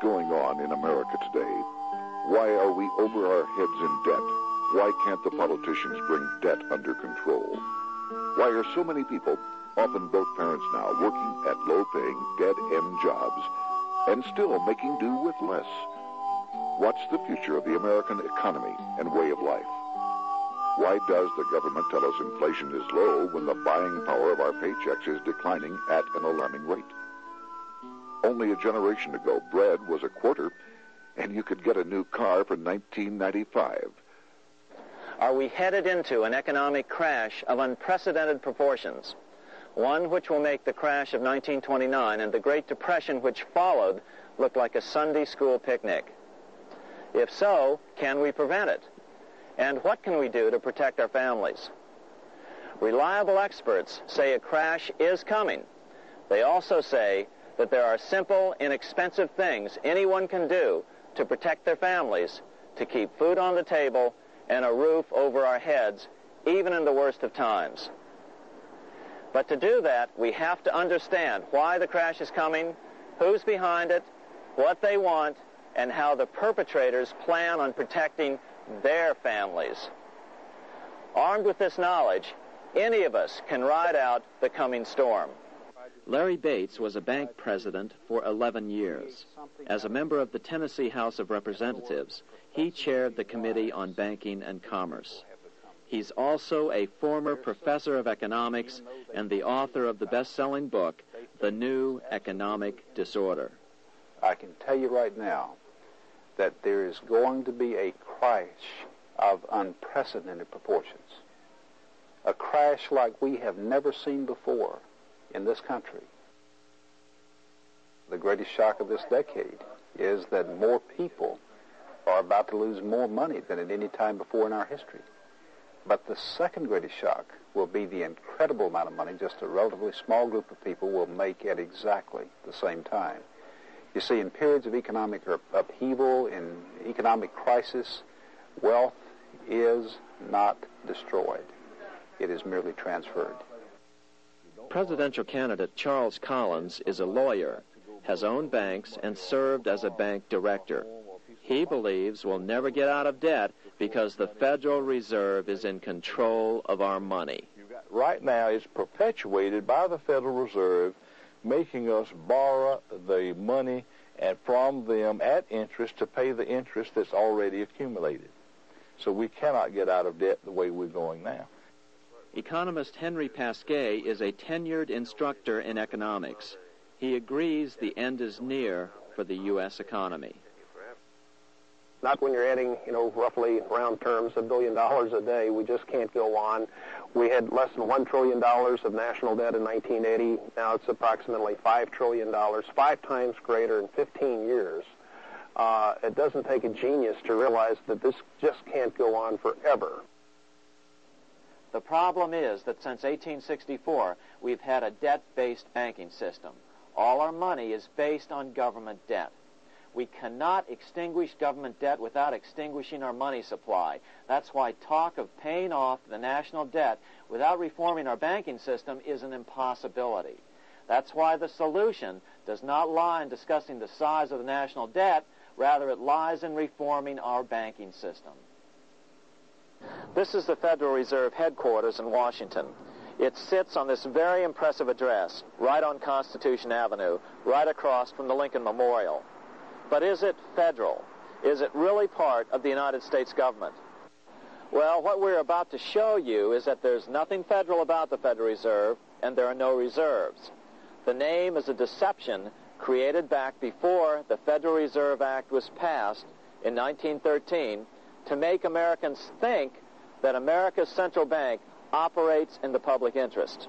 going on in America today? Why are we over our heads in debt? Why can't the politicians bring debt under control? Why are so many people, often both parents now, working at low-paying, dead-end jobs and still making do with less? What's the future of the American economy and way of life? Why does the government tell us inflation is low when the buying power of our paychecks is declining at an alarming rate? Only a generation ago, bread was a quarter, and you could get a new car for $19.95. Are we headed into an economic crash of unprecedented proportions? One which will make the crash of 1929 and the Great Depression which followed look like a Sunday school picnic. If so, can we prevent it? And what can we do to protect our families? Reliable experts say a crash is coming. They also say that there are simple, inexpensive things anyone can do to protect their families, to keep food on the table and a roof over our heads, even in the worst of times. But to do that, we have to understand why the crash is coming, who's behind it, what they want, and how the perpetrators plan on protecting their families. Armed with this knowledge, any of us can ride out the coming storm. Larry Bates was a bank president for 11 years. As a member of the Tennessee House of Representatives, he chaired the Committee on Banking and Commerce. He's also a former professor of economics and the author of the best-selling book, The New Economic Disorder. I can tell you right now that there is going to be a crash of unprecedented proportions. A crash like we have never seen before in this country. The greatest shock of this decade is that more people are about to lose more money than at any time before in our history. But the second greatest shock will be the incredible amount of money just a relatively small group of people will make at exactly the same time. You see, in periods of economic upheaval, in economic crisis, wealth is not destroyed. It is merely transferred. Presidential candidate Charles Collins is a lawyer, has owned banks, and served as a bank director. He believes we'll never get out of debt because the Federal Reserve is in control of our money. Right now, it's perpetuated by the Federal Reserve, making us borrow the money and from them at interest to pay the interest that's already accumulated. So we cannot get out of debt the way we're going now. Economist Henry Pasquet is a tenured instructor in economics. He agrees the end is near for the U.S. economy. Not when you're adding, roughly round terms, $1 billion a day. We just can't go on. We had less than $1 trillion of national debt in 1980. Now it's approximately $5 trillion, 5 times greater in 15 years. It doesn't take a genius to realize that this just can't go on forever. The problem is that since 1864, we've had a debt-based banking system. All our money is based on government debt. We cannot extinguish government debt without extinguishing our money supply. That's why talk of paying off the national debt without reforming our banking system is an impossibility. That's why the solution does not lie in discussing the size of the national debt. Rather, it lies in reforming our banking system. This is the Federal Reserve headquarters in Washington. It sits on this very impressive address, right on Constitution Avenue, right across from the Lincoln Memorial. But is it federal? Is it really part of the United States government? Well, what we're about to show you is that there's nothing federal about the Federal Reserve, and there are no reserves. The name is a deception created back before the Federal Reserve Act was passed in 1913 to make Americans think that America's central bank operates in the public interest.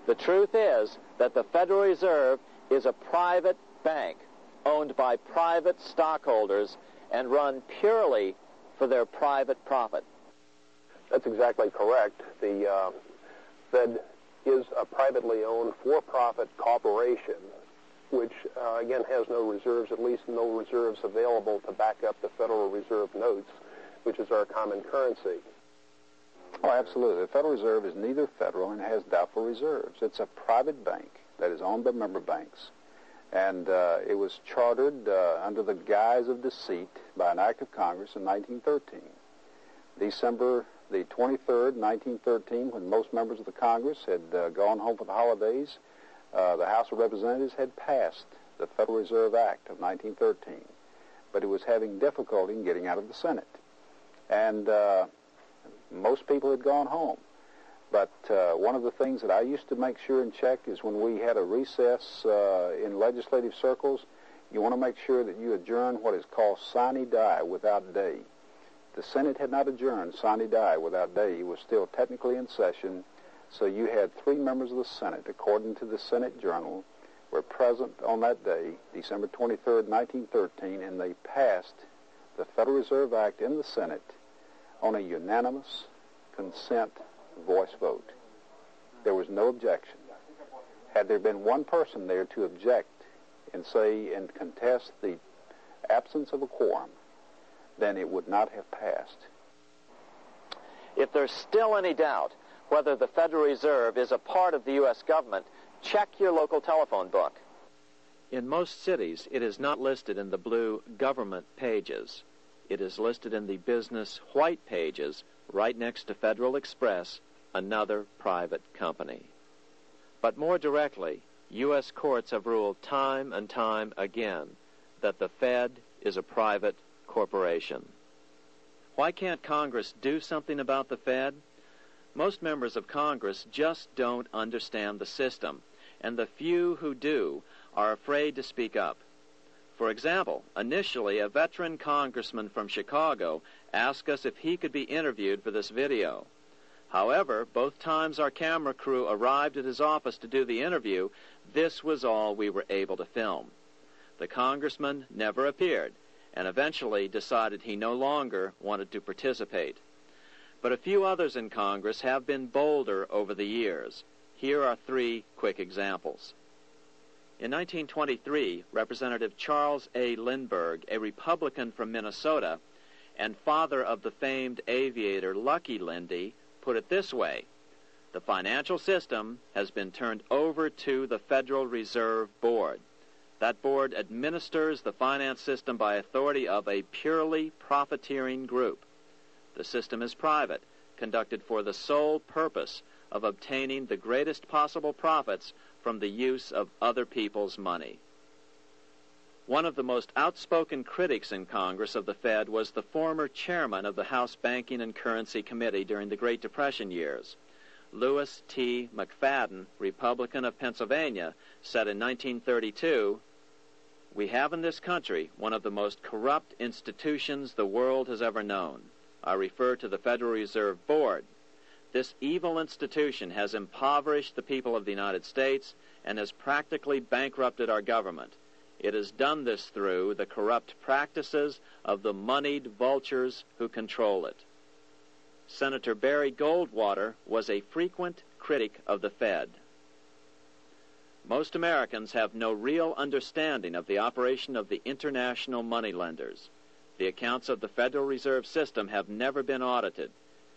The truth is that the Federal Reserve is a private bank owned by private stockholders and run purely for their private profit. That's exactly correct. The Fed is a privately owned for-profit corporation, which, again, has no reserves, at least no reserves available to back up the Federal Reserve notes, which is our common currency. Oh, absolutely. The Federal Reserve is neither federal and has doubtful reserves. It's a private bank that is owned by member banks And it was chartered under the guise of deceit by an act of Congress in 1913. December the 23rd, 1913, when most members of the Congress had gone home for the holidays, the House of Representatives had passed the Federal Reserve Act of 1913, but it was having difficulty in getting out of the Senate. And most people had gone home. But one of the things that I used to make sure and check is when we had a recess in legislative circles, you want to make sure that you adjourn what is called sine die, without day. The Senate had not adjourned sine die, without day. It was still technically in session, so you had 3 members of the Senate, according to the Senate Journal, were present on that day, December 23rd, 1913, and they passed the Federal Reserve Act in the Senate on a unanimous consent voice vote. There was no objection. Had there been one person there to object and say and contest the absence of a quorum, then it would not have passed. If there's still any doubt whether the Federal Reserve is a part of the U.S. government, check your local telephone book. In most cities, it is not listed in the blue government pages. It is listed in the business white pages right next to Federal Express, another private company. But more directly, U.S. courts have ruled time and time again that the Fed is a private corporation. Why can't Congress do something about the Fed? Most members of Congress just don't understand the system, and the few who do are afraid to speak up. For example, initially a veteran congressman from Chicago asked us if he could be interviewed for this video. However, both times our camera crew arrived at his office to do the interview, this was all we were able to film. The congressman never appeared, and eventually decided he no longer wanted to participate. But a few others in Congress have been bolder over the years. Here are 3 quick examples. In 1923, Representative Charles A. Lindbergh, a Republican from Minnesota, and father of the famed aviator Lucky Lindy, put it this way: the financial system has been turned over to the Federal Reserve Board. That board administers the finance system by authority of a purely profiteering group. The system is private, conducted for the sole purpose of obtaining the greatest possible profits from the use of other people's money. One of the most outspoken critics in Congress of the Fed was the former chairman of the House Banking and Currency Committee during the Great Depression years. Lewis T. McFadden, Republican of Pennsylvania, said in 1932, "We have in this country one of the most corrupt institutions the world has ever known. I refer to the Federal Reserve Board. This evil institution has impoverished the people of the United States and has practically bankrupted our government. It has done this through the corrupt practices of the moneyed vultures who control it." Senator Barry Goldwater was a frequent critic of the Fed. Most Americans have no real understanding of the operation of the international moneylenders. The accounts of the Federal Reserve System have never been audited.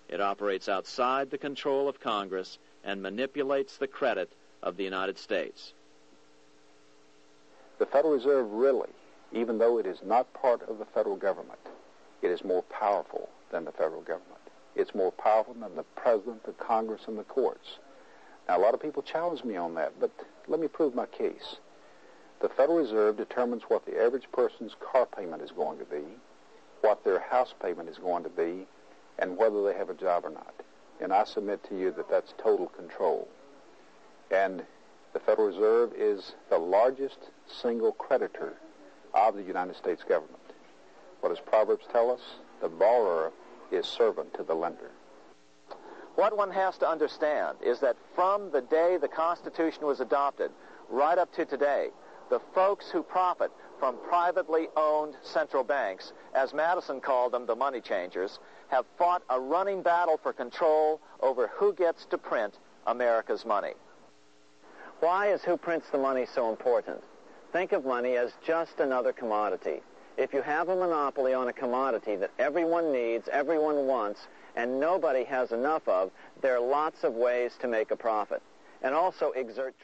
It operates outside the control of Congress and manipulates the credit of the United States. The Federal Reserve really, even though it is not part of the federal government, it is more powerful than the federal government. It's more powerful than the President, the Congress, and the courts. Now, a lot of people challenge me on that, but let me prove my case. The Federal Reserve determines what the average person's car payment is going to be, what their house payment is going to be, and whether they have a job or not. And I submit to you that that's total control. And the Federal Reserve is the largest single creditor of the United States government. What does Proverbs tell us? The borrower is servant to the lender. What one has to understand is that from the day the Constitution was adopted right up to today, the folks who profit from privately owned central banks, as Madison called them, the money changers, have fought a running battle for control over who gets to print America's money. Why is who prints the money so important? Think of money as just another commodity. If you have a monopoly on a commodity that everyone needs, everyone wants, and nobody has enough of, there are lots of ways to make a profit and also exert